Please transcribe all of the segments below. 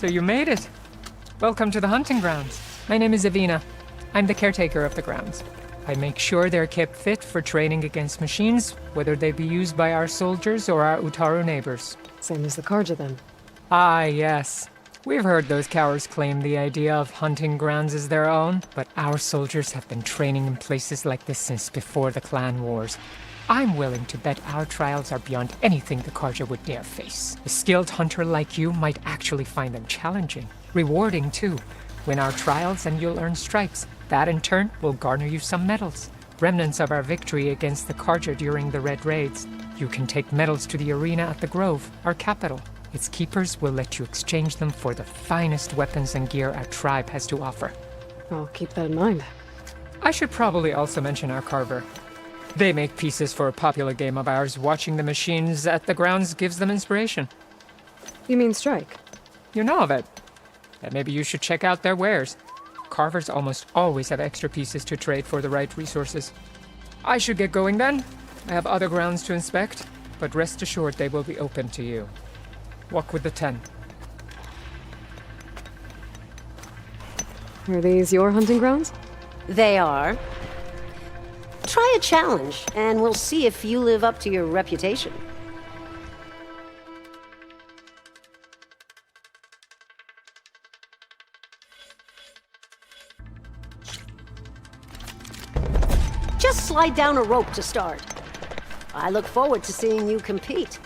So you made it. Welcome to the hunting grounds. My name is Avina. I'm the caretaker of the grounds. I make sure they're kept fit for training against machines, whether they be used by our soldiers or our Utaru neighbors. Same as the Karja, then. Ah, yes. We've heard those cowards claim the idea of hunting grounds as their own, but our soldiers have been training in places like this since before the clan wars. I'm willing to bet our trials are beyond anything the Karja would dare face. A skilled hunter like you might actually find them challenging. Rewarding, too. Win our trials and you'll earn stripes. That, in turn, will garner you some medals. Remnants of our victory against the Karja during the Red Raids. You can take medals to the arena at the Grove, our capital. Its keepers will let you exchange them for the finest weapons and gear our tribe has to offer. I'll keep that in mind. I should probably also mention our carver. They make pieces for a popular game of ours. Watching the machines at the grounds gives them inspiration. You mean strike? You know of it. Then maybe you should check out their wares. Carvers almost always have extra pieces to trade for the right resources. I should get going then. I have other grounds to inspect, but rest assured they will be open to you. Walk with the 10. Are these your hunting grounds? They are. Try a challenge, and we'll see if you live up to your reputation. Just slide down a rope to start. I look forward to seeing you compete.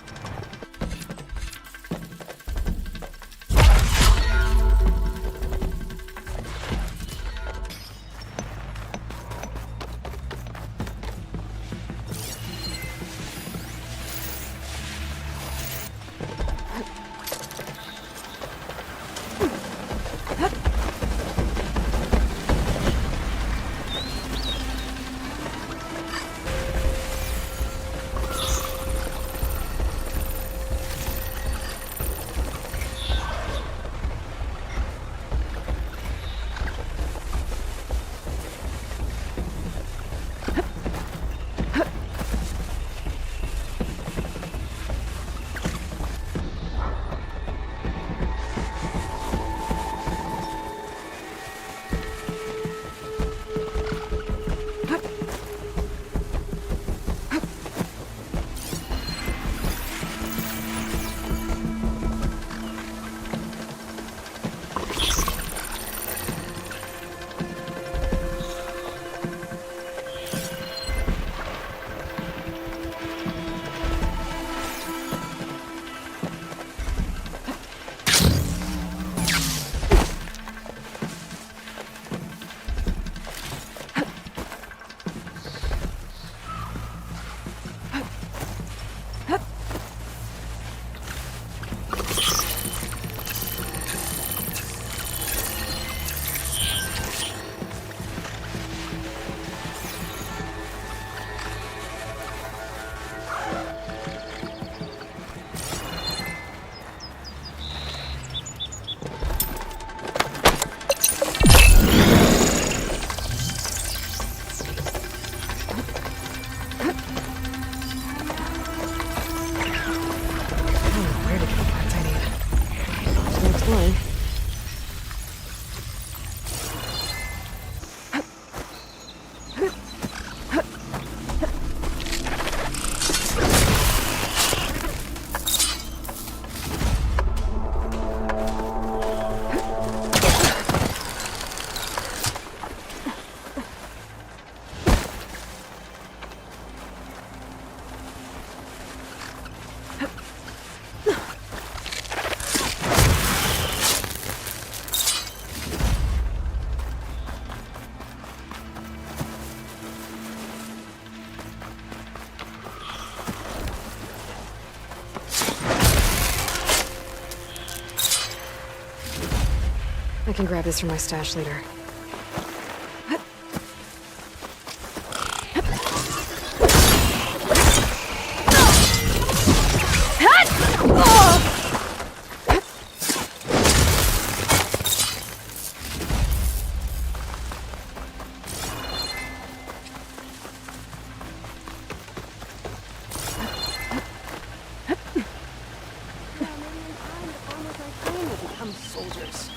I can grab this from my stash later.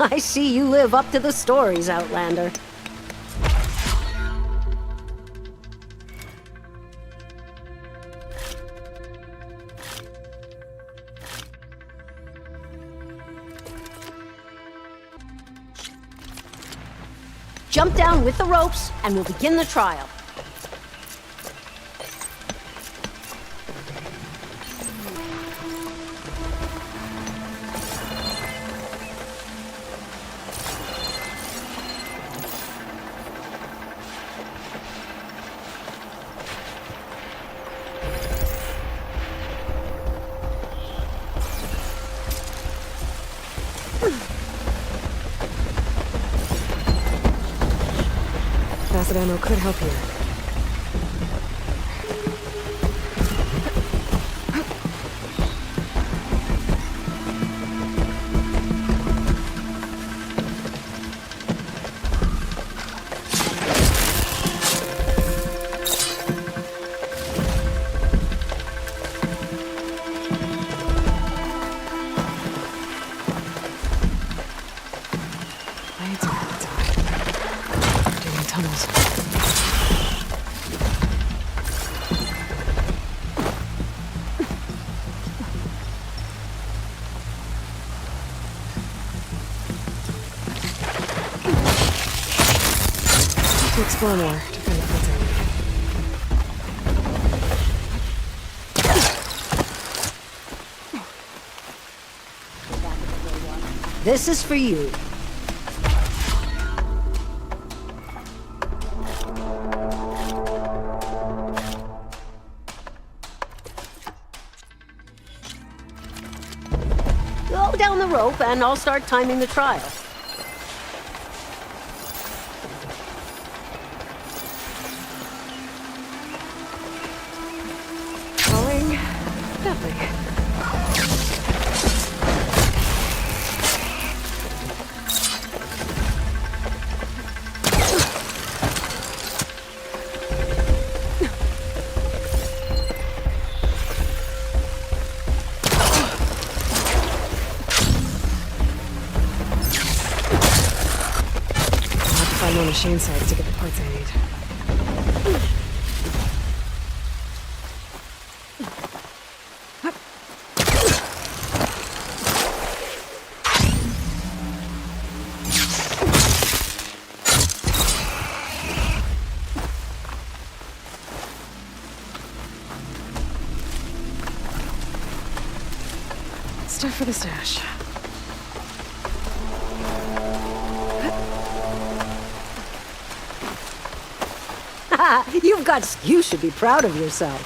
I see you live up to the stories, Outlander. Jump down with the ropes, and we'll begin the trial. Acid ammo could help here. Lights are outside. Doing tunnels. To explore more, to find the parts I need. This is for you. Go down the rope and I'll start timing the trial. Falling that way. Find more machine sites to get the parts I need. Stuff for the stash. You should be proud of yourself.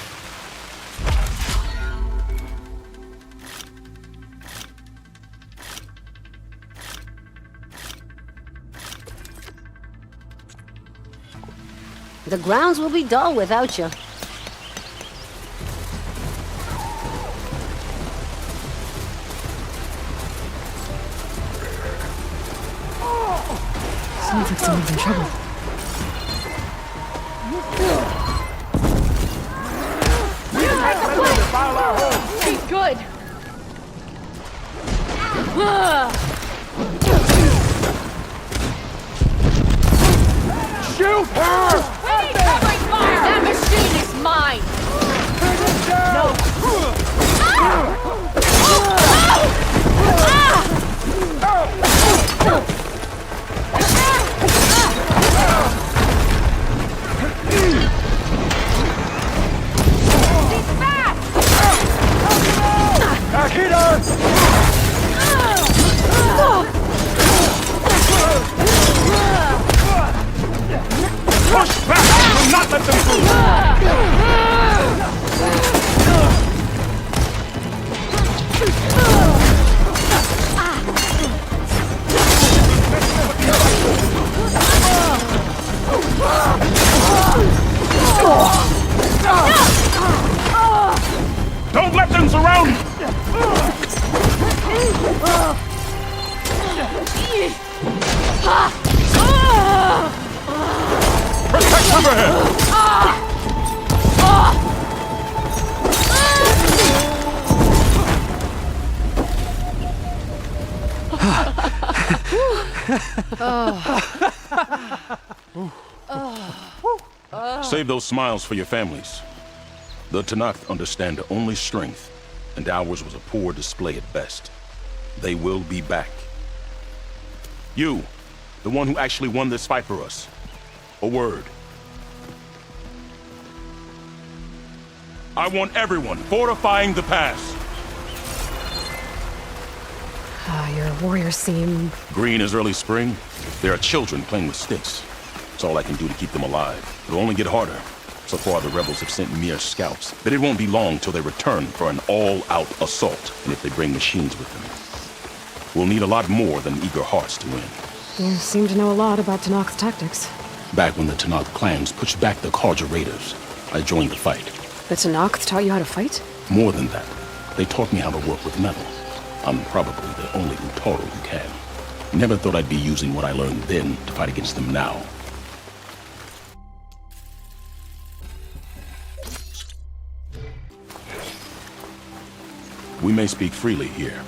The grounds will be dull without you. Sounds like someone's in trouble. Be good. Shoot her! We need covering fire! That machine is mine! Save those smiles for your families. The Tanakh understand only strength, and ours was a poor display at best. They will be back. You, the one who actually won this fight for us. A word. I want everyone fortifying the pass. Your warriors seem... Green is early spring. There are children playing with sticks. It's all I can do to keep them alive. It'll only get harder. So far, the rebels have sent mere scouts, but it won't be long till they return for an all-out assault, and if they bring machines with them. We'll need a lot more than eager hearts to win. You seem to know a lot about Tanakh's tactics. Back when the Tanakh clans pushed back the Karja raiders, I joined the fight. The Tanakh taught you how to fight? More than that, they taught me how to work with metal. I'm probably the only Utoro who can. Never thought I'd be using what I learned then to fight against them now. We may speak freely here.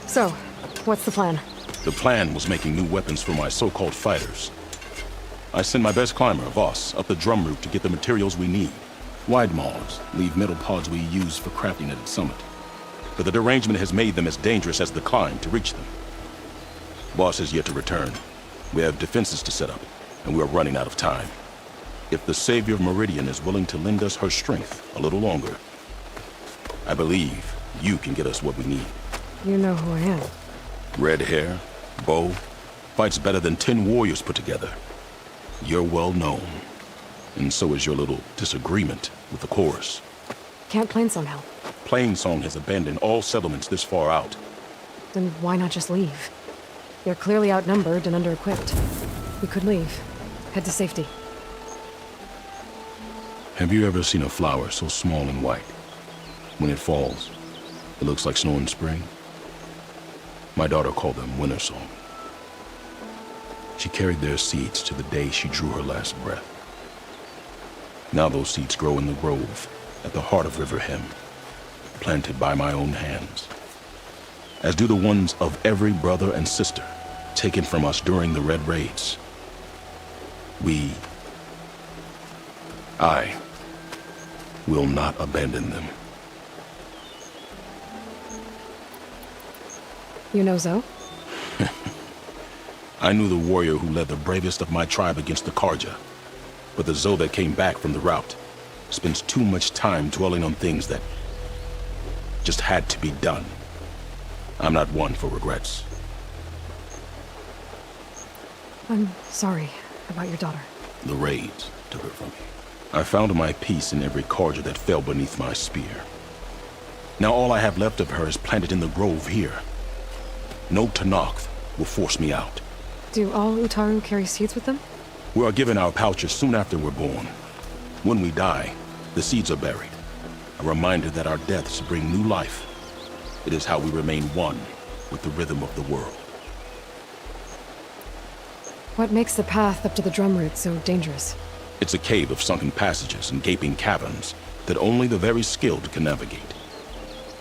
So, what's the plan? The plan was making new weapons for my so-called fighters. I send my best climber, Voss, up the drum route to get the materials we need. Wide maws leave metal pods we use for crafting at its summit. But the derangement has made them as dangerous as the climb to reach them. Boss has yet to return. We have defenses to set up, and we are running out of time. If the Savior of Meridian is willing to lend us her strength a little longer, I believe you can get us what we need. You know who I am. Red hair, bow, fights better than 10 warriors put together. You're well known, and so is your little disagreement with the chorus. Can't Plainsong help? Plainsong has abandoned all settlements this far out. Then why not just leave? They're clearly outnumbered and under-equipped. We could leave. Head to safety. Have you ever seen a flower so small and white? When it falls, it looks like snow in spring. My daughter called them winter song. She carried their seeds to the day she drew her last breath. Now those seeds grow in the grove at the heart of River Hem, planted by my own hands, as do the ones of every brother and sister taken from us during the Red Raids. I will not abandon them. You know Zoe? I knew the warrior who led the bravest of my tribe against the Karja, but the Zoe that came back from the rout spends too much time dwelling on things that just had to be done. I'm not one for regrets. I'm sorry about your daughter. The raids took her from me. I found my peace in every Karja that fell beneath my spear. Now all I have left of her is planted in the grove here. No Tanakh will force me out. Do all Utaru carry seeds with them? We are given our pouches soon after we're born. When we die, the seeds are buried. A reminder that our deaths bring new life. It is how we remain one with the rhythm of the world. What makes the path up to the drum route so dangerous? It's a cave of sunken passages and gaping caverns that only the very skilled can navigate.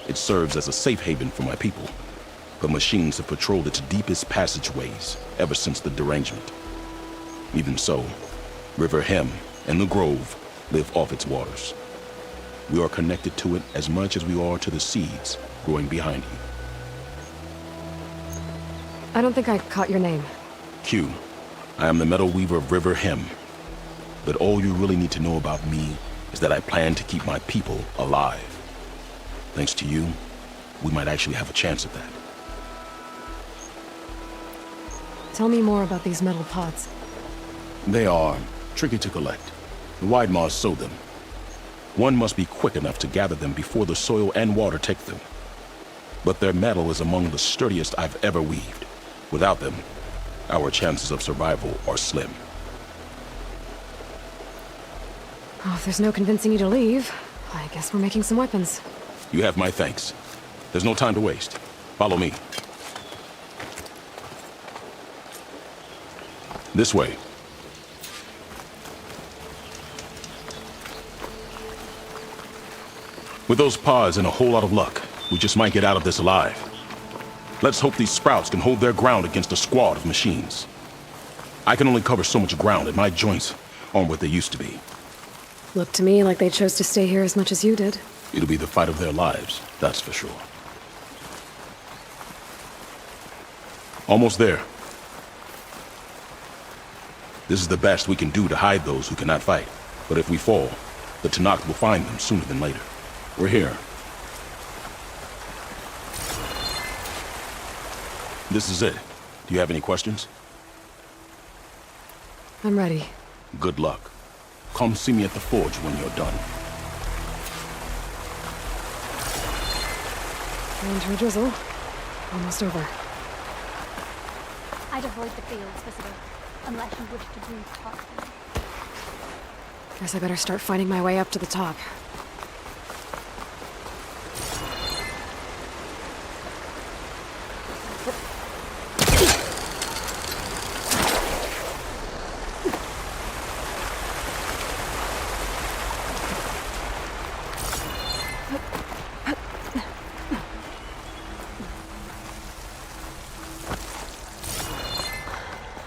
It serves as a safe haven for my people, but machines have patrolled its deepest passageways ever since the derangement. Even so, River Hem and the Grove live off its waters. We are connected to it as much as we are to the seeds growing behind you. I don't think I caught your name. Q. I am the Metal Weaver of River Hem. But all you really need to know about me is that I plan to keep my people alive. Thanks to you, we might actually have a chance at that. Tell me more about these metal pods. They are tricky to collect. The Wide Maws sow them. One must be quick enough to gather them before the soil and water take them. But their metal is among the sturdiest I've ever weaved. Without them, our chances of survival are slim. Oh, if there's no convincing you to leave, I guess we're making some weapons. You have my thanks. There's no time to waste. Follow me. This way. With those pods and a whole lot of luck, we just might get out of this alive. Let's hope these sprouts can hold their ground against a squad of machines. I can only cover so much ground, and my joints aren't what they used to be. Looked to me like they chose to stay here as much as you did. It'll be the fight of their lives, that's for sure. Almost there. This is the best we can do to hide those who cannot fight. But if we fall, the Tanakh will find them sooner than later. We're here. This is it. Do you have any questions? I'm ready. Good luck. Come see me at the forge when you're done. Into a drizzle. Almost over. I'd avoid the fields, visitor, unless you wish to breathe toxins. Guess I better start finding my way up to the top.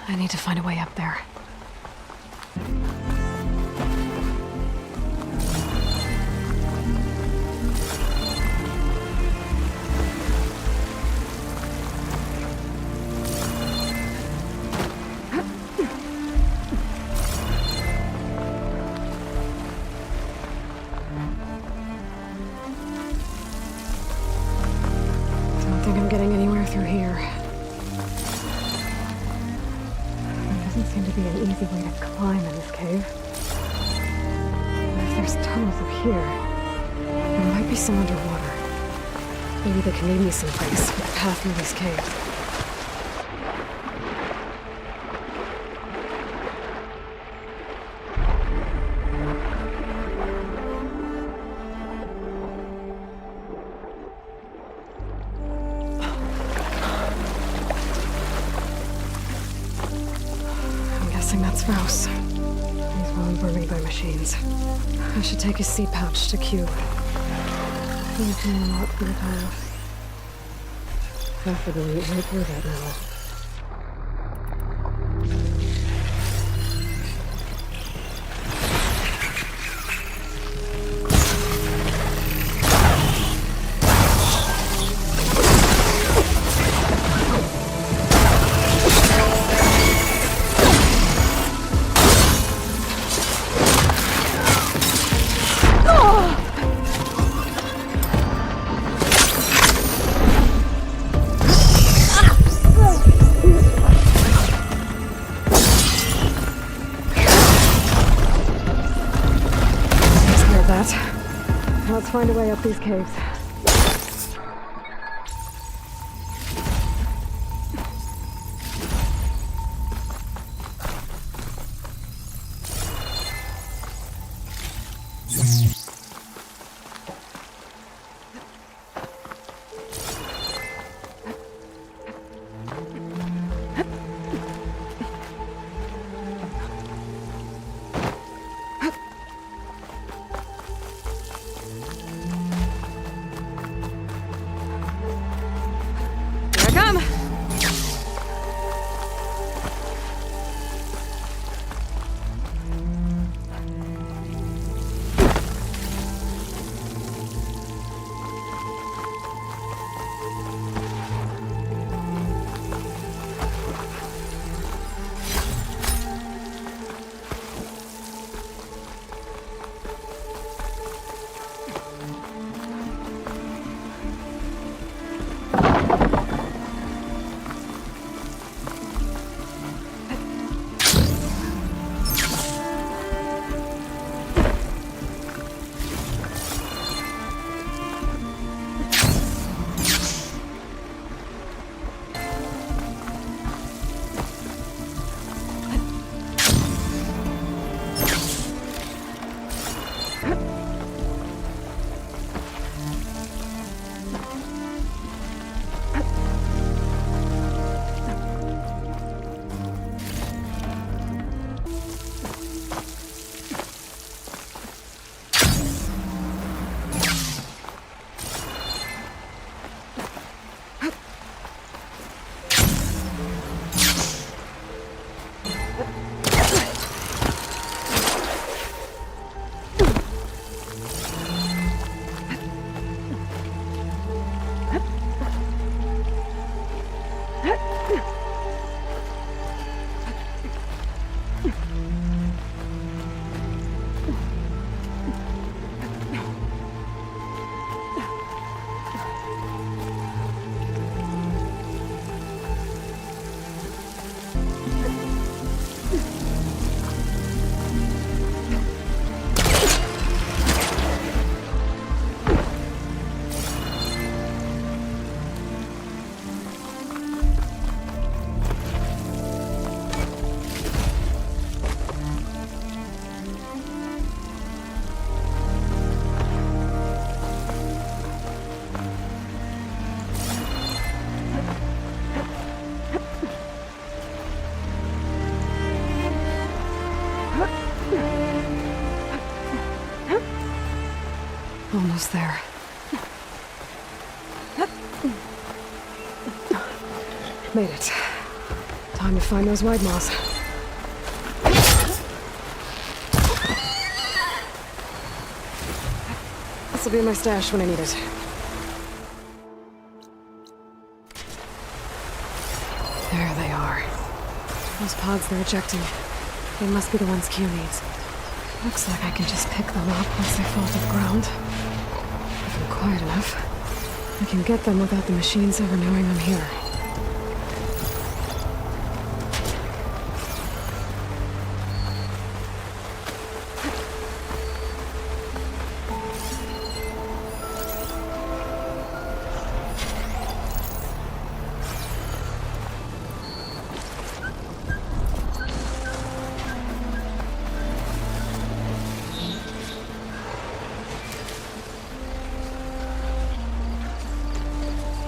I need to find a way up there. Don't think I'm getting anywhere through here. Doesn't seem to be an easy way to climb in this cave. And if there's tunnels up here, there might be some underwater. Maybe they can lead me someplace with a path through this cave. That's Faust. He's well burning by machines. I should take his seed pouch to Q. He's doing a lot for the time. Have to delete right through that now. Let's find a way up these caves. Almost there. Made it. Time to find those white moths. This'll be my stash when I need it. There they are. Those pods they're ejecting. They must be the ones Q needs. Looks like I can just pick them up once they fall to the ground. If I'm quiet enough, I can get them without the machines ever knowing I'm here.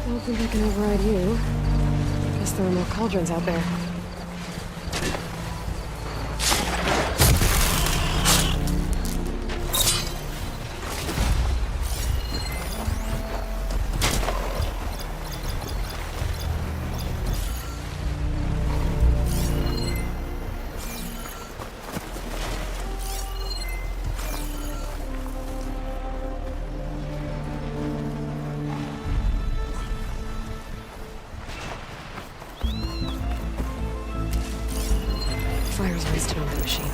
Don't think I can override you. Guess there are more cauldrons out there. Fire's wasted on the machine.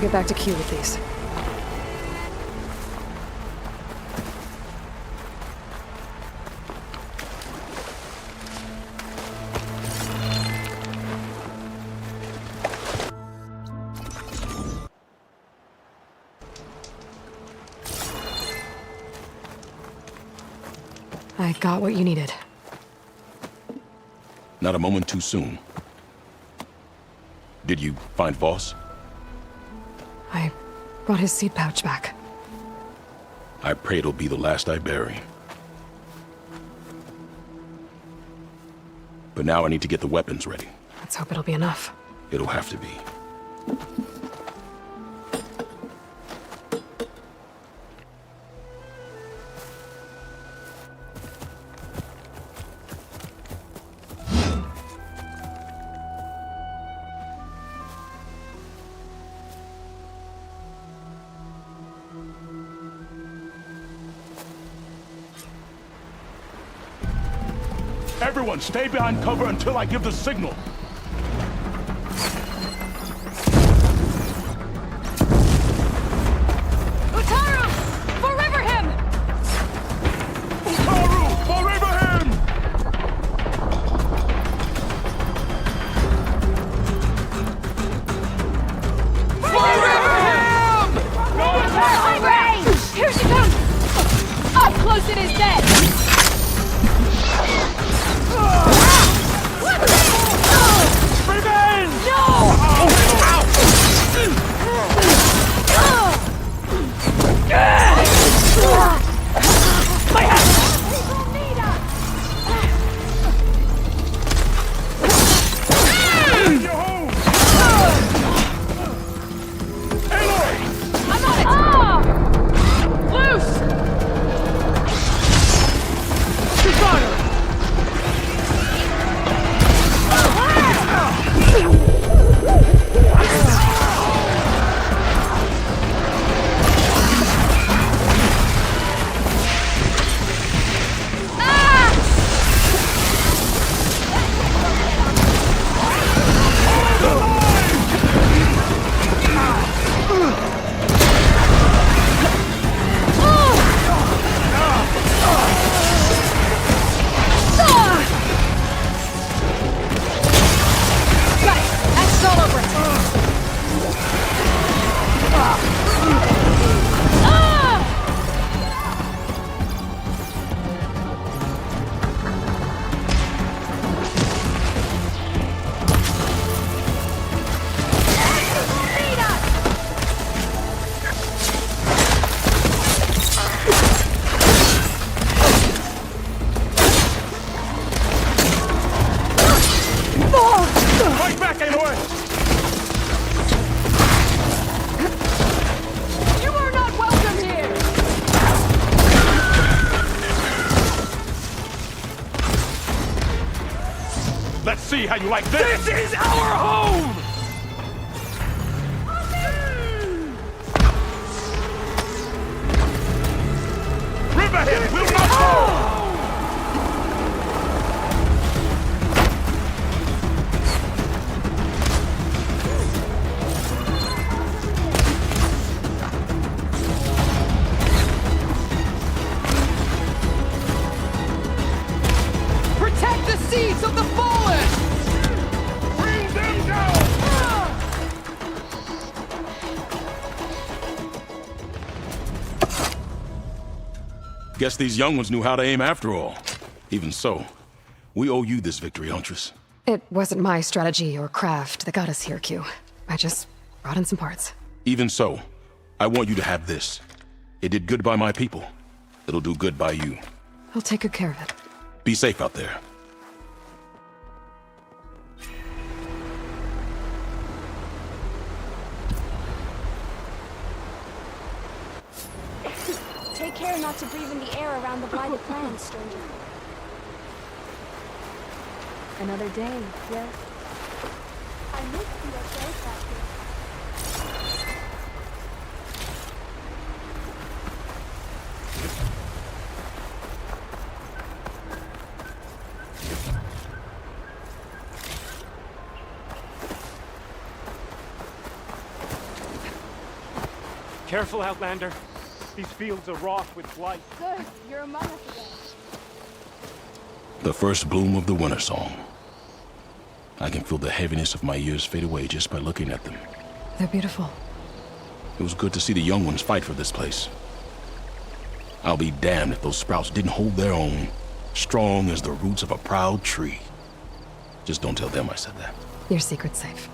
better get back to Q with these. I got what you needed. Not a moment too soon. Did you find Voss? I brought his seed pouch back. I pray it'll be the last I bury. But now I need to get the weapons ready. Let's hope it'll be enough. It'll have to be. Everyone, stay behind cover until I give the signal. Utaru! Forever him! Utaru, forever him! Forever him! High range! Here she comes! Up close it is dead! Revenge! No! My hat! You're home! Aloy! I'm on it! Ah! Loose! Desire! Fight back, Aloy! You are not welcome here! Let's see how you like this! This is our home! Riverhead will not fall! Protect the seeds of the fallen! Bring them down! Guess these young ones knew how to aim after all. Even so, we owe you this victory, Huntress. It wasn't my strategy or craft that got us here, Q. I just brought in some parts. Even so, I want you to have this. It did good by my people. It'll do good by you. I'll take good care of it. Be safe out there. Take care not to breathe in the air around the blinded plants, stranger. Another day, yes. I miss you at Bear Factory. Careful, Outlander. These fields are wrought with blight. Good, you're among us again. The first bloom of the winter song. I can feel the heaviness of my years fade away just by looking at them. They're beautiful. It was good to see the young ones fight for this place. I'll be damned if those sprouts didn't hold their own, strong as the roots of a proud tree. Just don't tell them I said that. Your secret's safe.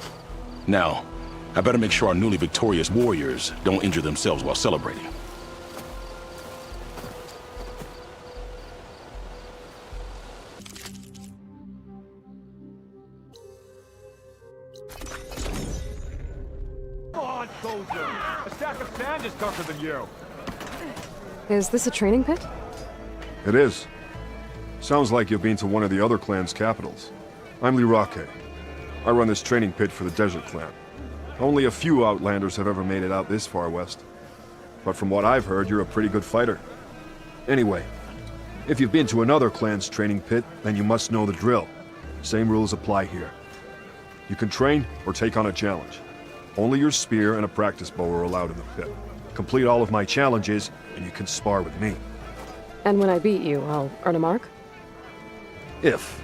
Now, I better make sure our newly victorious warriors don't injure themselves while celebrating. Come on, soldier! A stack of sand is tougher than you. Is this a training pit? It is. Sounds like you've been to one of the other clan's capitals. I'm Lirake. I run this training pit for the Desert Clan. Only a few Outlanders have ever made it out this far west. But from what I've heard, you're a pretty good fighter. Anyway, if you've been to another clan's training pit, then you must know the drill. Same rules apply here. You can train or take on a challenge. Only your spear and a practice bow are allowed in the pit. Complete all of my challenges, and you can spar with me. And when I beat you, I'll earn a mark? If.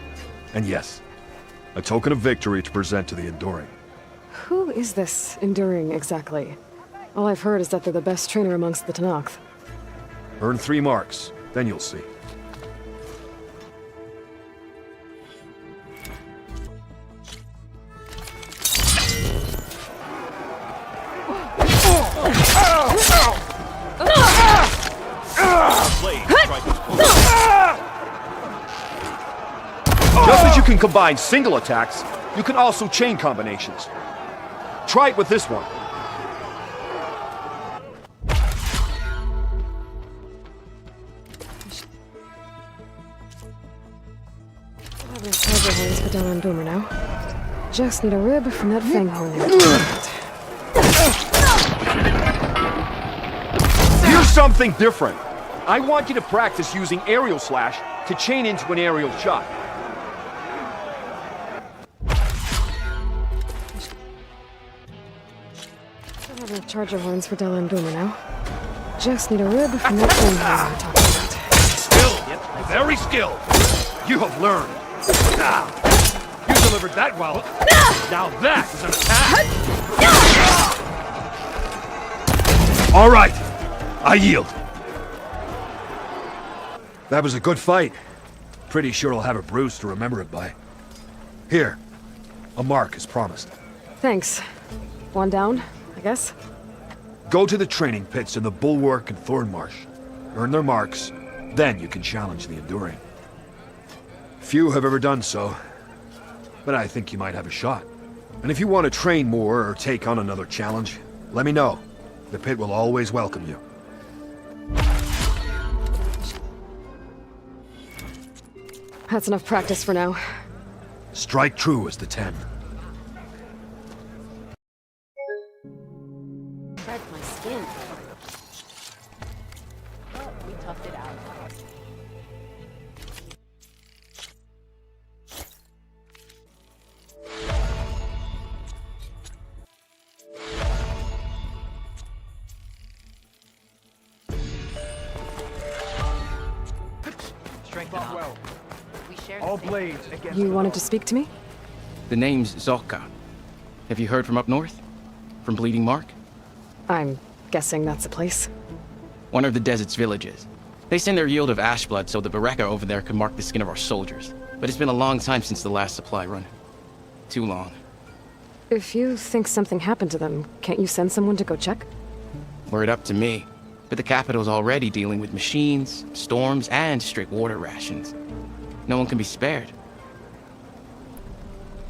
And yes. A token of victory to present to the Enduring. Who is this Enduring exactly? All I've heard is that they're the best trainer amongst the Tenakth. Earn 3 marks, then you'll see. Just as you can combine single attacks, you can also chain combinations. Try it with this one. I have enough tiger horns for down on Boomer now. Just need a rib from that fang horn. Here's something different. I want you to practice using aerial slash to chain into an aerial shot. I have enough charger horns for Della and Boomer now. Just need a rib from that fang horn we're talking about. Skilled, very skilled. You have learned. You delivered that well. Now that is an attack. All right, I yield. That was a good fight. Pretty sure I'll have a bruise to remember it by. Here, a mark as promised. Thanks. One down, I guess? Go to the training pits in the Bulwark and Thornmarsh. Earn their marks, then you can challenge the Enduring. Few have ever done so, but I think you might have a shot. And if you want to train more or take on another challenge, let me know. The pit will always welcome you. That's enough practice for now. Strike true as the 10. Tried my skin. Well, we toughed it out. Strength well. We shared All the same. blades against You the wanted wall. to speak to me? The name's Zokka. Have you heard from up north? From Bleeding Mark? I'm guessing that's a place. One of the desert's villages. They send their yield of ash blood so the Baraka over there can mark the skin of our soldiers. But it's been a long time since the last supply run. Too long. If you think something happened to them, can't you send someone to go check? Were it up to me. But the capital's already dealing with machines, storms, and strict water rations. No one can be spared.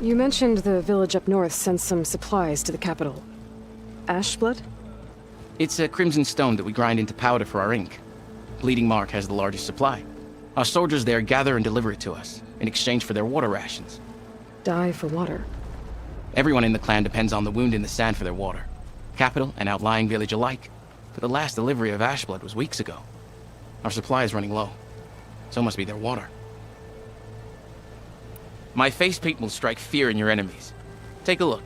You mentioned the village up north sent some supplies to the capital. Ash blood? It's a crimson stone that we grind into powder for our ink. Bleeding Mark has the largest supply. Our soldiers there gather and deliver it to us, in exchange for their water rations. Die for water. Everyone in the clan depends on the wound in the sand for their water. Capital and outlying village alike. But the last delivery of ash blood was weeks ago. Our supply is running low. So must be their water. My face paint will strike fear in your enemies. Take a look.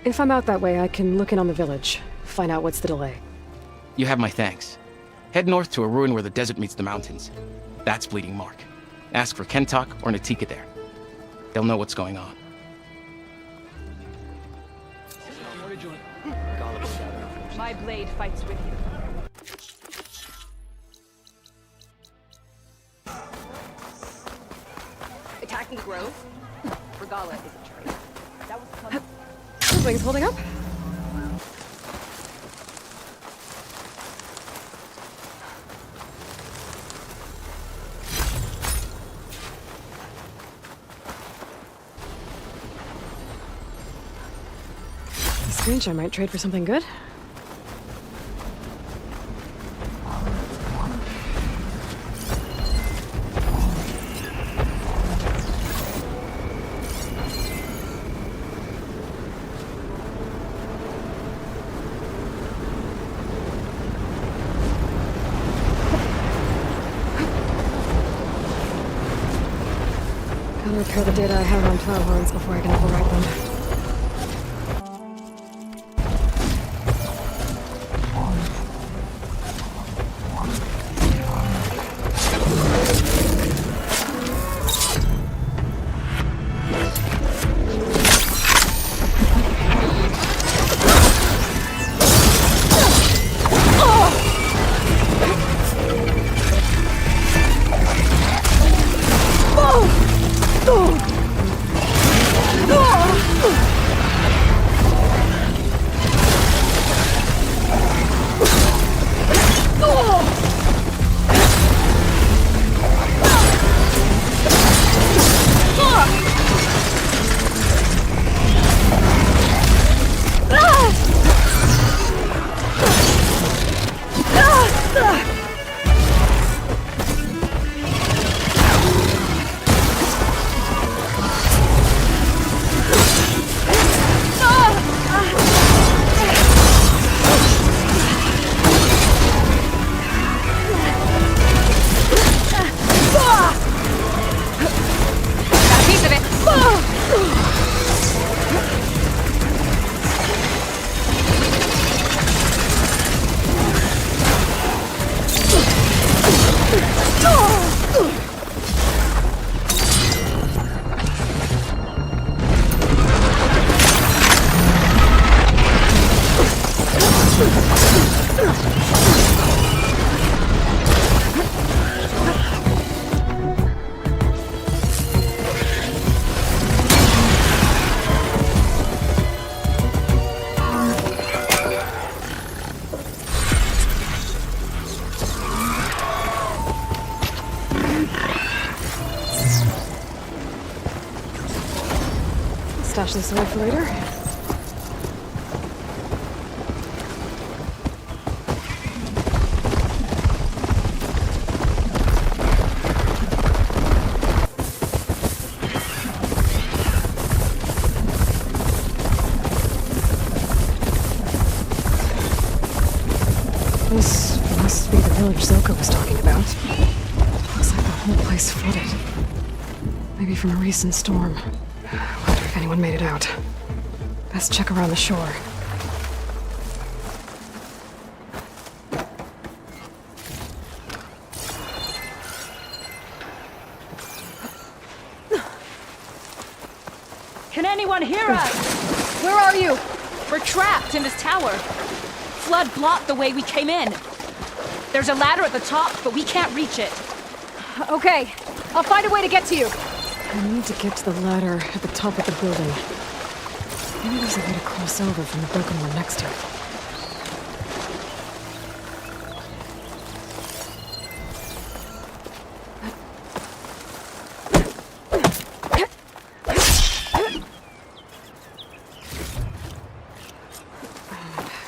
If I'm out that way, I can look in on the village, find out what's the delay. You have my thanks. Head north to a ruin where the desert meets the mountains. That's Bleeding Mark. Ask for Kentok or Natika there. They'll know what's going on. My blade fights with you. Attacking the grove? Regala is a traitor. That was fun. Things holding up? The screenshot I might trade for something good. Gotta repair the data I have on plow horns before I can overwrite them. Stash this away for later. This must be the village Zoko was talking about. Looks like the whole place flooded. Maybe from a recent storm. Wonder if anyone made it out. Best check around the shore. Can anyone hear us? Where are you? We're trapped in this tower. Flood blocked the way we came in. There's a ladder at the top, but we can't reach it. Okay, I'll find a way to get to you. I need to get to the ladder at the top of the building. Maybe there's a way to cross over from the broken one next to it.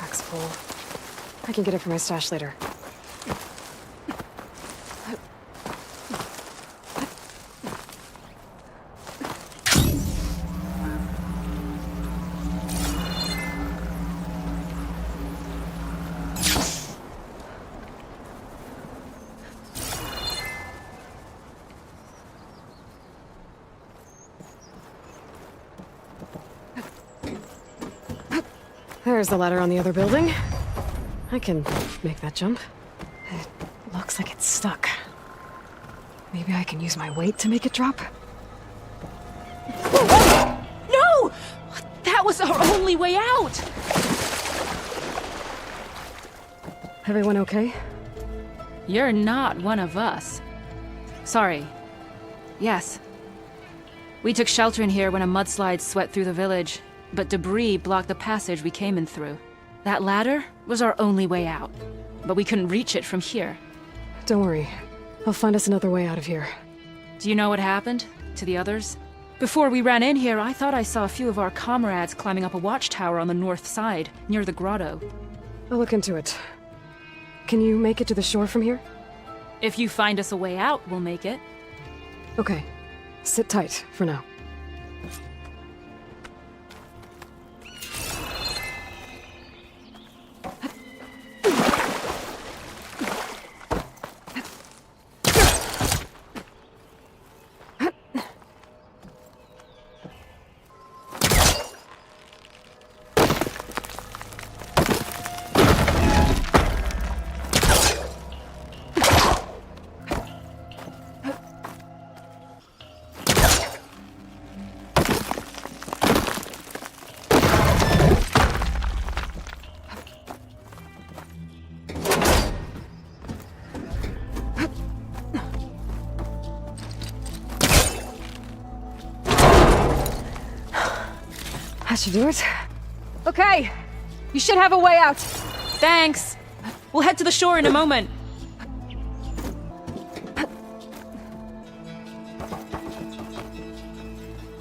Pack's full. I can get it from my stash later. There's the ladder on the other building. I can make that jump. It looks like it's stuck. Maybe I can use my weight to make it drop? No! That was our only way out! Everyone okay? You're not one of us. Sorry. Yes. We took shelter in here when a mudslide swept through the village, but debris blocked the passage we came in through. That ladder was our only way out, but we couldn't reach it from here. Don't worry. I'll find us another way out of here. Do you know what happened to the others? Before we ran in here, I thought I saw a few of our comrades climbing up a watchtower on the north side, near the grotto. I'll look into it. Can you make it to the shore from here? If you find us a way out, we'll make it. Okay. Sit tight for now. That should do it. Okay. You should have a way out. Thanks. We'll head to the shore in a moment.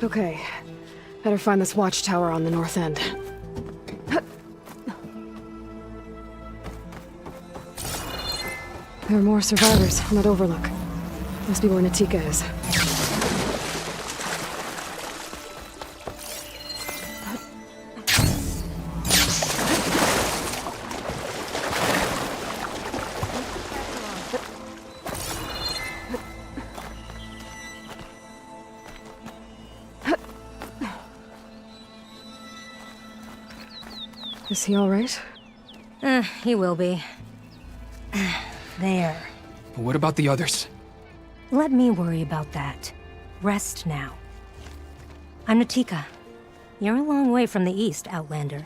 Okay. Better find this watchtower on the north end. There are more survivors on that overlook. Must be where Natika is. Is he all right? He will be. There. But what about the others? Let me worry about that. Rest now. I'm Natika. You're a long way from the east, Outlander.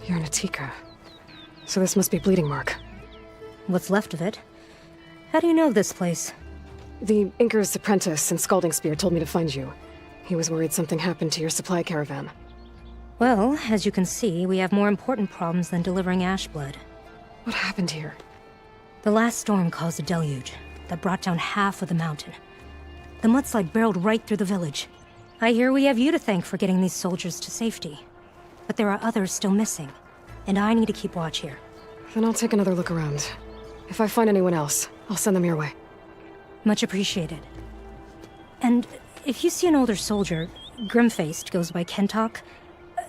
You're Natika. So this must be Bleeding Mark. What's left of it? How do you know of this place? The Inker's apprentice in Scalding Spear told me to find you. He was worried something happened to your supply caravan. Well, as you can see, we have more important problems than delivering Ashblood. What happened here? The last storm caused a deluge that brought down half of the mountain. The mudslide barreled right through the village. I hear we have you to thank for getting these soldiers to safety. But there are others still missing, and I need to keep watch here. Then I'll take another look around. If I find anyone else, I'll send them your way. Much appreciated. And if you see an older soldier, grim-faced, goes by Kentok,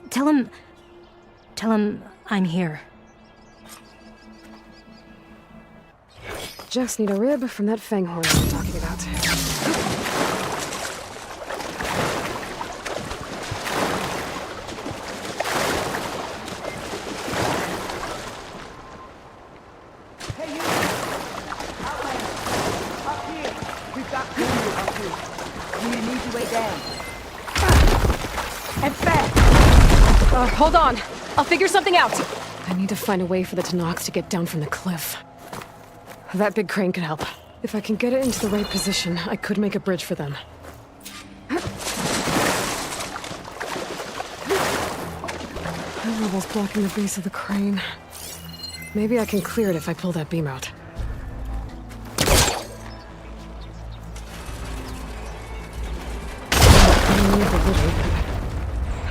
tell him I'm here. Just need a rib from that fanghorn I'm talking about. Hey, you! Outlander! Up here! We've got Guerilla up here. You need an easy way down. And fast! Hold on. I'll figure something out. I need to find a way for the Tanox to get down from the cliff. That big crane could help. If I can get it into the right position, I could make a bridge for them. That level's blocking the base of the crane. Maybe I can clear it if I pull that beam out.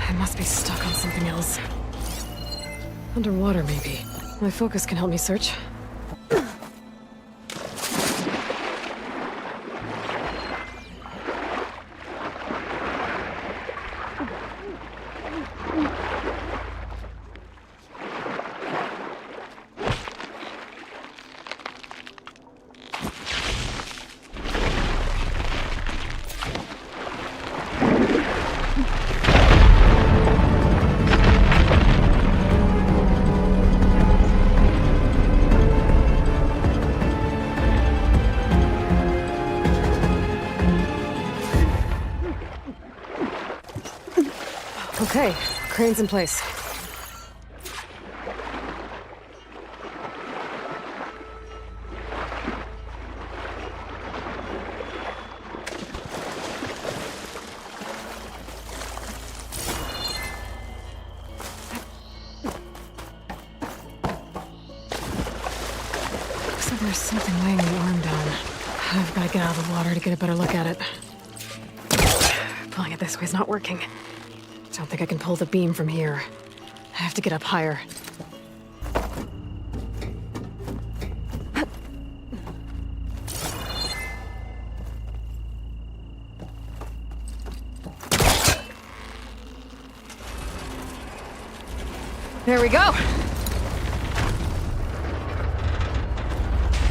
I must be stuck on something else. Underwater, maybe. My focus can help me search. Okay, crane's in place. Looks like there's something weighing the arm down. I've got to get out of the water to get a better look at it. Pulling it this way is not working. Don't think I can pull the beam from here. I have to get up higher. There we go!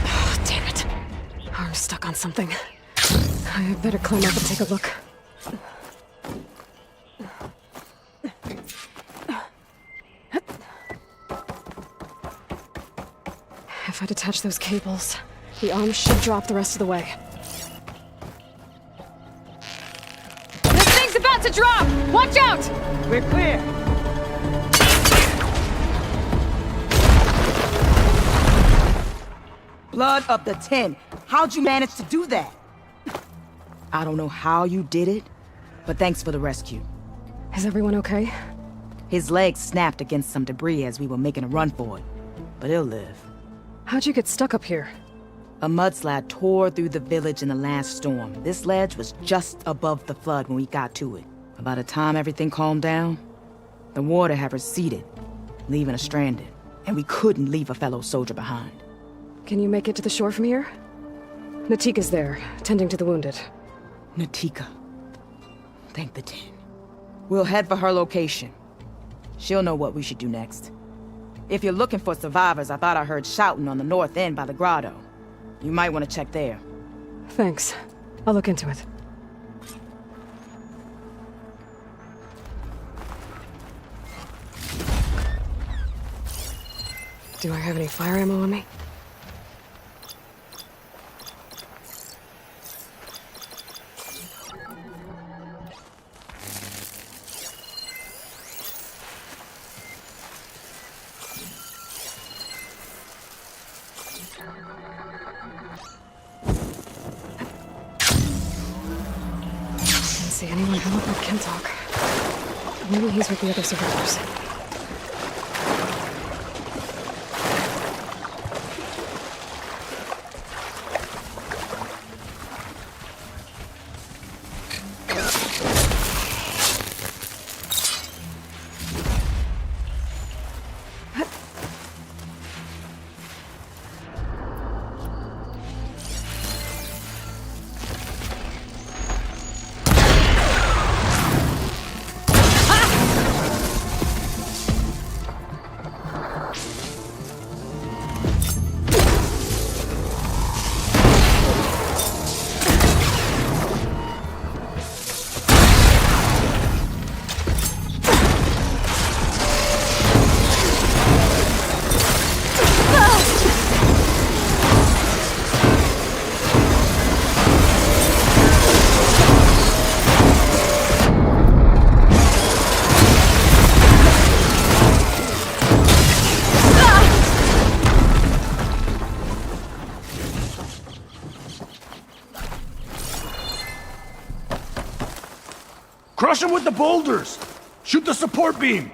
Oh, damn it. Arm's stuck on something. I better climb up and take a look. If I detach those cables, the arm should drop the rest of the way. This thing's about to drop! Watch out! We're clear. Blood of the 10. How'd you manage to do that? I don't know how you did it, but thanks for the rescue. Is everyone okay? His legs snapped against some debris as we were making a run for it, but he'll live. How'd you get stuck up here? A mudslide tore through the village in the last storm. This ledge was just above the flood when we got to it. But by the time everything calmed down, the water had receded, leaving us stranded. And we couldn't leave a fellow soldier behind. Can you make it to the shore from here? Natika's there, tending to the wounded. Natika. Thank the 10. We'll head for her location. She'll know what we should do next. If you're looking for survivors, I thought I heard shouting on the north end by the grotto. You might want to check there. Thanks. I'll look into it. Do I have any fire ammo on me? See anyone come up with Kentalk? Maybe he's with the other survivors. Crush him with the boulders! Shoot the support beam!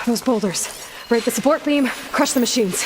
Those boulders. Break the support beam, crush the machines.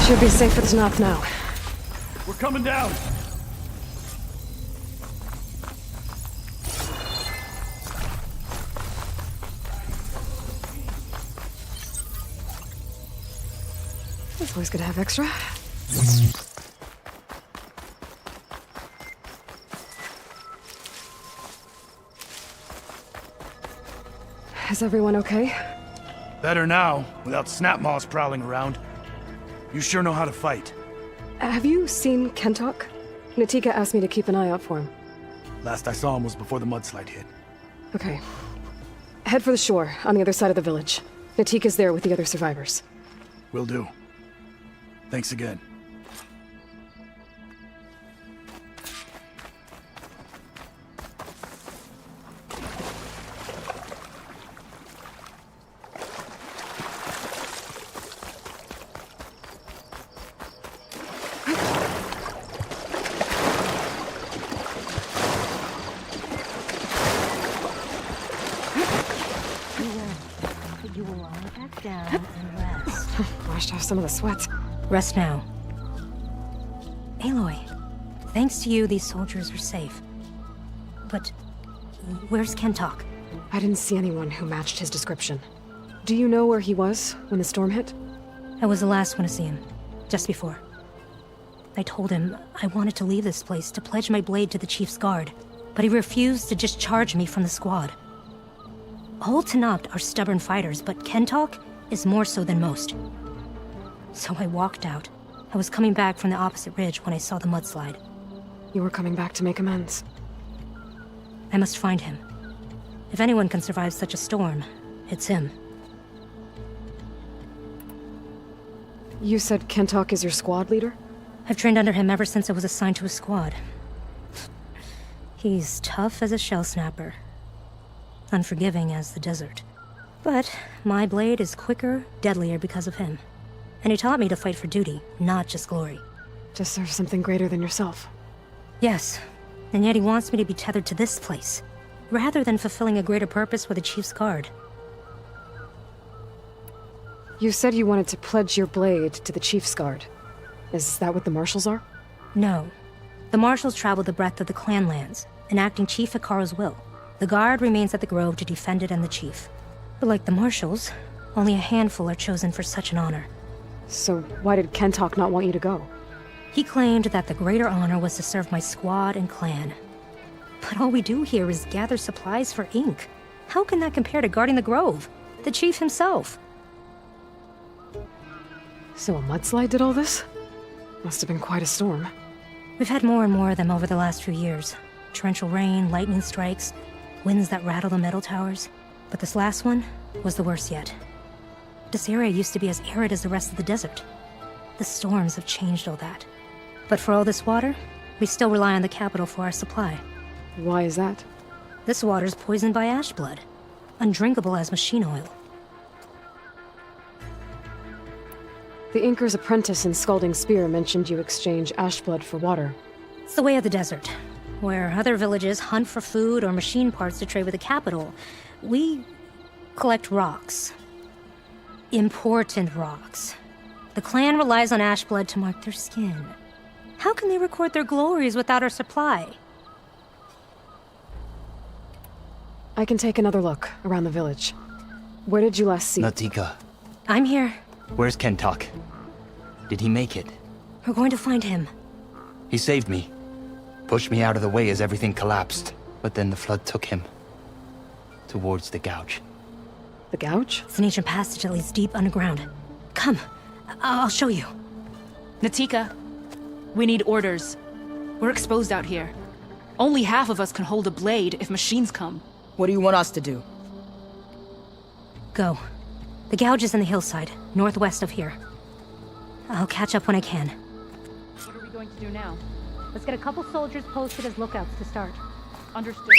Should be safe at the north now. We're coming down! It's always good to have extra. Is everyone okay? Better now, without snapmaws prowling around. You sure know how to fight. Have you seen Kentok? Natika asked me to keep an eye out for him. Last I saw him was before the mudslide hit. Okay. Head for the shore, on the other side of the village. Natika's there with the other survivors. Will do. Thanks again. You will lie back down and rest. Washed off some of the sweat. Rest now. Aloy, thanks to you, these soldiers are safe. But where's Kentok? I didn't see anyone who matched his description. Do you know where he was when the storm hit? I was the last one to see him, just before. I told him I wanted to leave this place to pledge my blade to the Chief's guard, but he refused to discharge me from the squad. All Tenakt are stubborn fighters, but Kentok is more so than most. So I walked out. I was coming back from the opposite ridge when I saw the mudslide. You were coming back to make amends. I must find him. If anyone can survive such a storm, it's him. You said Kentok is your squad leader? I've trained under him ever since I was assigned to a squad. He's tough as a shell snapper. Unforgiving as the desert. But my blade is quicker, deadlier because of him. And he taught me to fight for duty, not just glory. To serve something greater than yourself. Yes, and yet he wants me to be tethered to this place, rather than fulfilling a greater purpose with the Chief's guard. You said you wanted to pledge your blade to the Chief's guard. Is that what the Marshals are? No. The Marshals travel the breadth of the clan lands, enacting Chief Hikaru's will. The guard remains at the Grove to defend it and the Chief. But like the Marshals, only a handful are chosen for such an honor. So why did Kentok not want you to go? He claimed that the greater honor was to serve my squad and clan. But all we do here is gather supplies for ink. How can that compare to guarding the Grove? The Chief himself. So a mudslide did all this? Must have been quite a storm. We've had more and more of them over the last few years. Torrential rain, lightning strikes, winds that rattle the metal towers. But this last one was the worst yet. This area used to be as arid as the rest of the desert. The storms have changed all that. But for all this water, we still rely on the capital for our supply. Why is that? This water's poisoned by ash blood. Undrinkable as machine oil. The Inker's apprentice in Scalding Spear mentioned you exchange ash blood for water. It's the way of the desert. Where other villages hunt for food or machine parts to trade with the capital, we collect rocks. Important rocks. The clan relies on ash blood to mark their skin. How can they record their glories without our supply? I can take another look around the village. Where did you last see? Natika. I'm here. Where's Kentok? Did he make it? We're going to find him. He saved me. Pushed me out of the way as everything collapsed. But then the flood took him. Towards the gouge. The gouge? It's an ancient passage that leads deep underground. Come, I'll show you. Natika, we need orders. We're exposed out here. Only half of us can hold a blade if machines come. What do you want us to do? Go. The gouge is in the hillside, northwest of here. I'll catch up when I can. What are we going to do now? Let's get a couple soldiers posted as lookouts to start. Understood.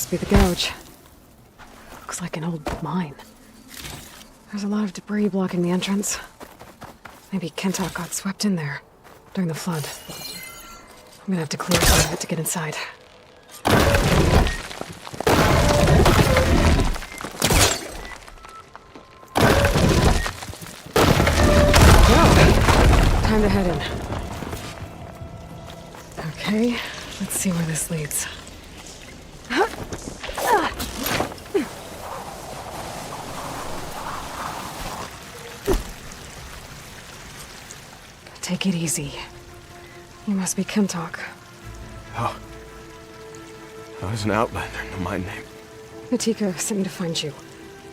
Must be the gouge. Looks like an old mine. There's a lot of debris blocking the entrance. Maybe Kentok got swept in there during the flood. I'm gonna have to clear some of it to get inside. Time to head in. Okay, let's see where this leads. Take it easy. You must be Kentok. Oh. I was an outlander, no my name. Natika sent me to find you.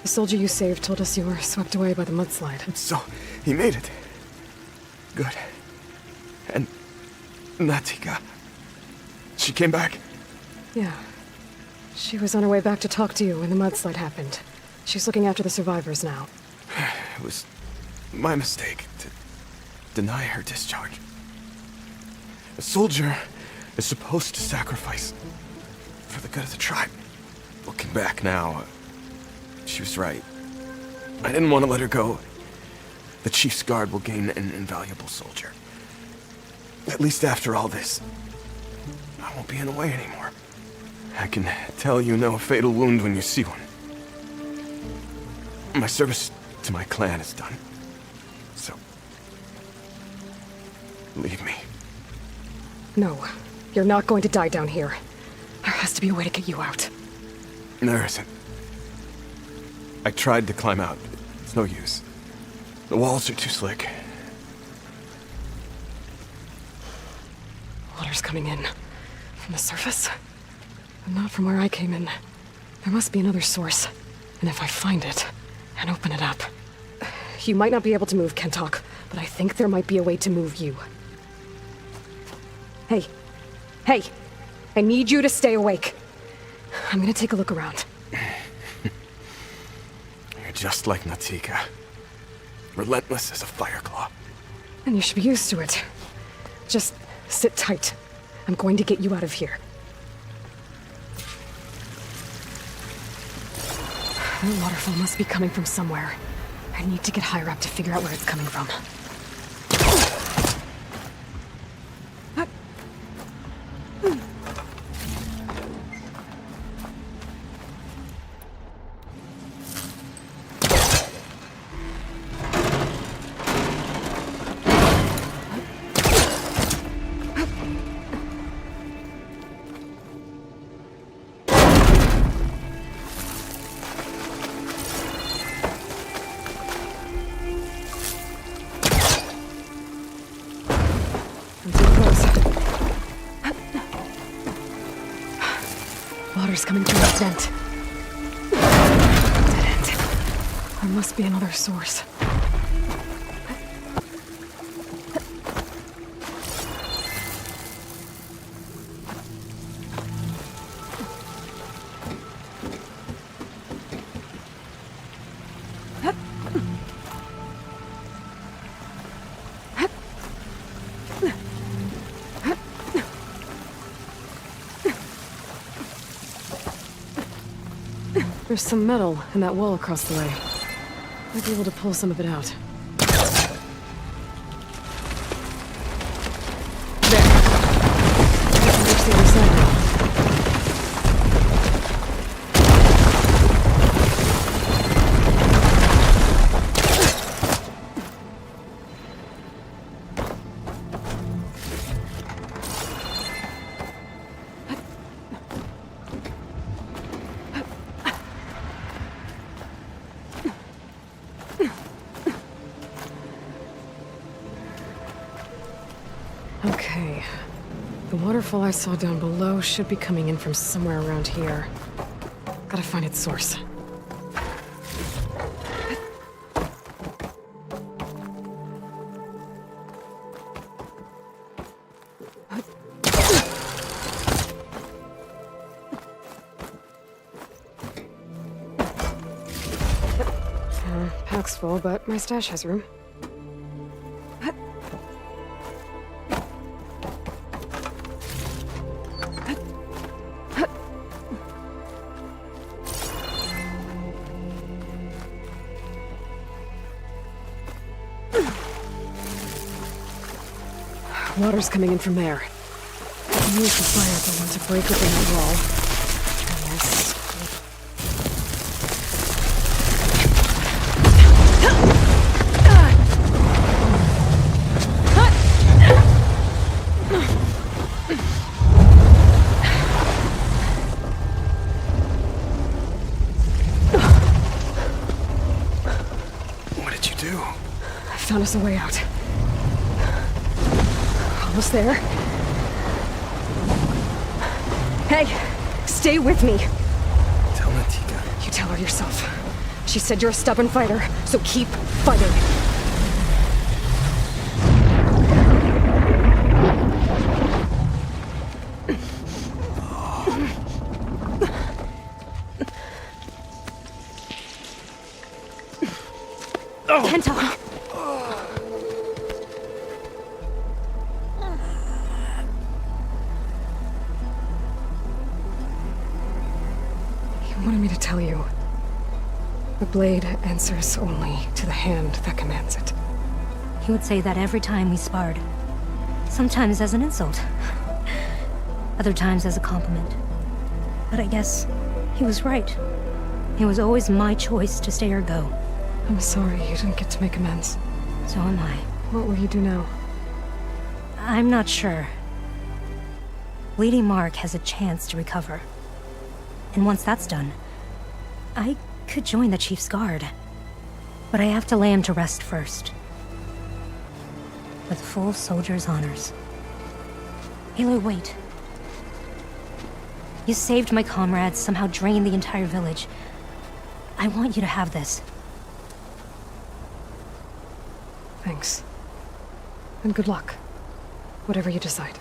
The soldier you saved told us you were swept away by the mudslide. So, he made it. Good. And Natika, she came back? Yeah. She was on her way back to talk to you when the mudslide happened. She's looking after the survivors now. It was my mistake to deny her discharge. A soldier is supposed to sacrifice for the good of the tribe. Looking back now, she was right. I didn't want to let her go. The chief's guard will gain an invaluable soldier. At least after all this, I won't be in the way anymore. I can tell you know a fatal wound when you see one. My service to my clan is done. So, leave me. No, you're not going to die down here. There has to be a way to get you out. There isn't. I tried to climb out. It's no use. The walls are too slick. Water's coming in. From the surface? But not from where I came in. There must be another source. And if I find it, and open it up... You might not be able to move, Kentok, but I think there might be a way to move you. Hey. Hey! I need you to stay awake. I'm gonna take a look around. You're just like Natika. Relentless as a fireclaw. And you should be used to it. Just sit tight. I'm going to get you out of here. The waterfall must be coming from somewhere. I need to get higher up to figure out where it's coming from. Water's coming through this vent. Dead end. There must be another source. There's some metal in that wall across the way. Might be able to pull some of it out. There. I can reach the other side now. Okay. The waterfall I saw down below should be coming in from somewhere around here. Gotta find its source. Pack's full, but my stash has room. Water's coming in from there. Use the fire if I want to break open the wall. Yes. What did you do? I found us a way out. Almost there. Hey, stay with me. Tell Natika. You tell her yourself. She said you're a stubborn fighter, so keep fighting. Kenta! He wanted me to tell you. The blade answers only to the hand that commands it. He would say that every time we sparred. Sometimes as an insult. Other times as a compliment. But I guess he was right. It was always my choice to stay or go. I'm sorry you didn't get to make amends. So am I. What will you do now? I'm not sure. Lady Mark has a chance to recover. And once that's done, I could join the Chief's Guard. But I have to lay him to rest first. With full soldier's honors. Aloy, wait. You saved my comrades, somehow drained the entire village. I want you to have this. Thanks. And good luck. Whatever you decide.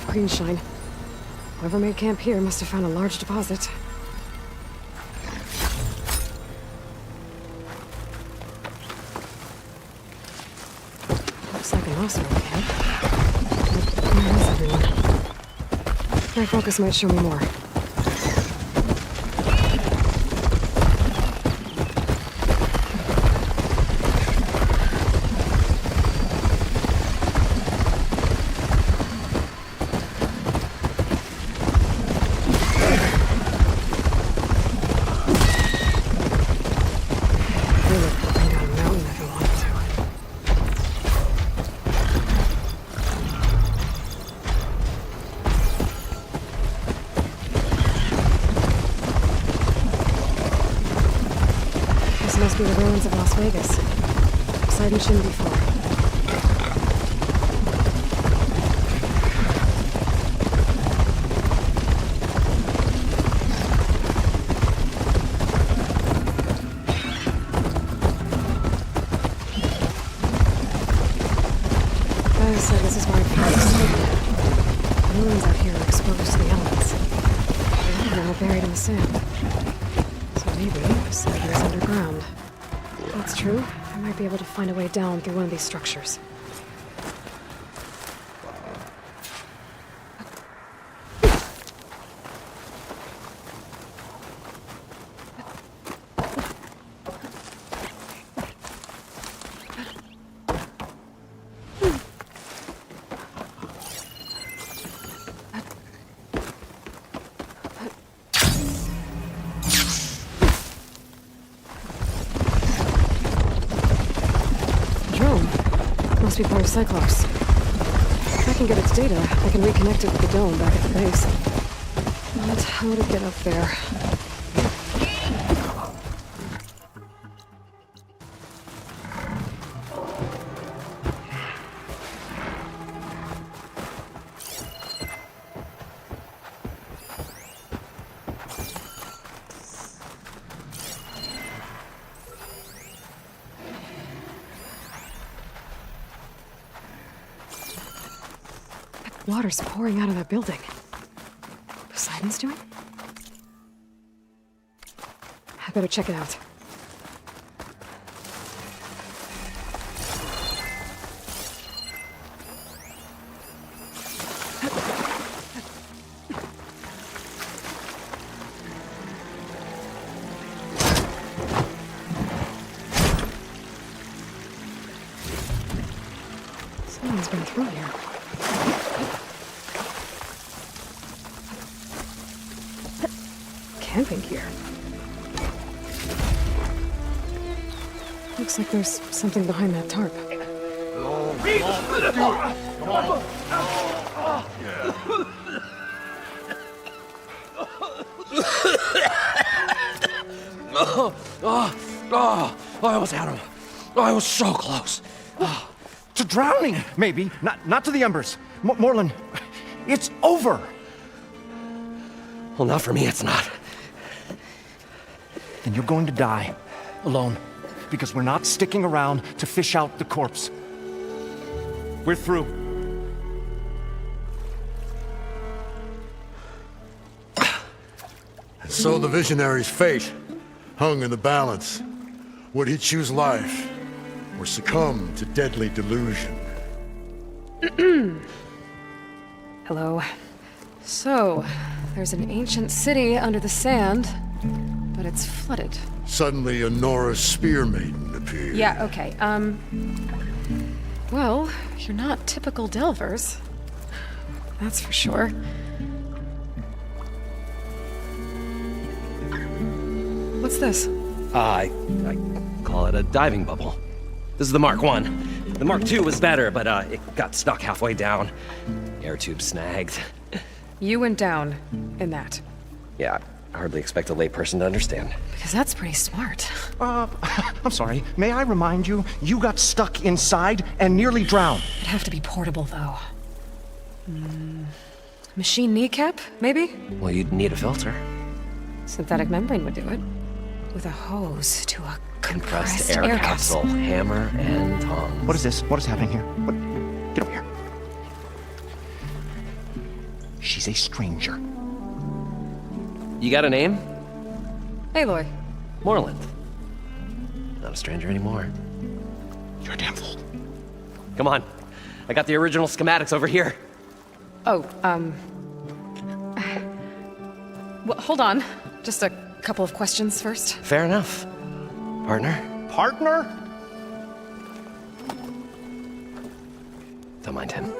Greenshine. Whoever made camp here must have found a large deposit. Looks like an Oswald camp. But where is everyone? Their focus might show me more. Must be the ruins of Las Vegas. Poseidon shouldn't be far. Guy said this is where I found the ruins out here are exposed to the elements. A lot of them are buried in the sand. So maybe Poseidon is underground. If that's true, I might be able to find a way down through one of these structures. be part of Cyclops. If I can get its data, I can reconnect it with the dome back at the base. But how to get up there? Water's pouring out of that building. Poseidon's doing? I better check it out. Someone's been through here. Camping gear. Looks like there's something behind that tarp. I almost had him. I was so close. To drowning, maybe. Not to the embers. Morlun, it's over. Well, not for me, it's not. Then you're going to die. Alone. Because we're not sticking around to fish out the corpse. We're through. So the visionary's fate hung in the balance. Would he choose life or succumb to deadly delusion? Hello. So, there's an ancient city under the sand, but it's flooded. Suddenly a Norse spear maiden appeared. Yeah, okay, well, you're not typical Delvers. That's for sure. What's this? I call it a diving bubble. This is the Mark 1. The Mark 2 was better, but it got stuck halfway down. Air tube snagged. You went down in that. Yeah, I hardly expect a layperson to understand. Because that's pretty smart. I'm sorry. May I remind you, you got stuck inside and nearly drowned. It'd have to be portable, though. Machine kneecap, maybe? Well, you'd need a filter. Synthetic membrane would do it. With a hose to a compressed air capsule. Hammer and tongs. What is this? What is happening here? What? Get over here. She's a stranger. You got a name? Aloy. Moreland. Not a stranger anymore. You're a damn fool. Come on. I got the original schematics over here. Oh, well, hold on. Just a couple of questions first. Fair enough. Partner? Partner? Don't mind him.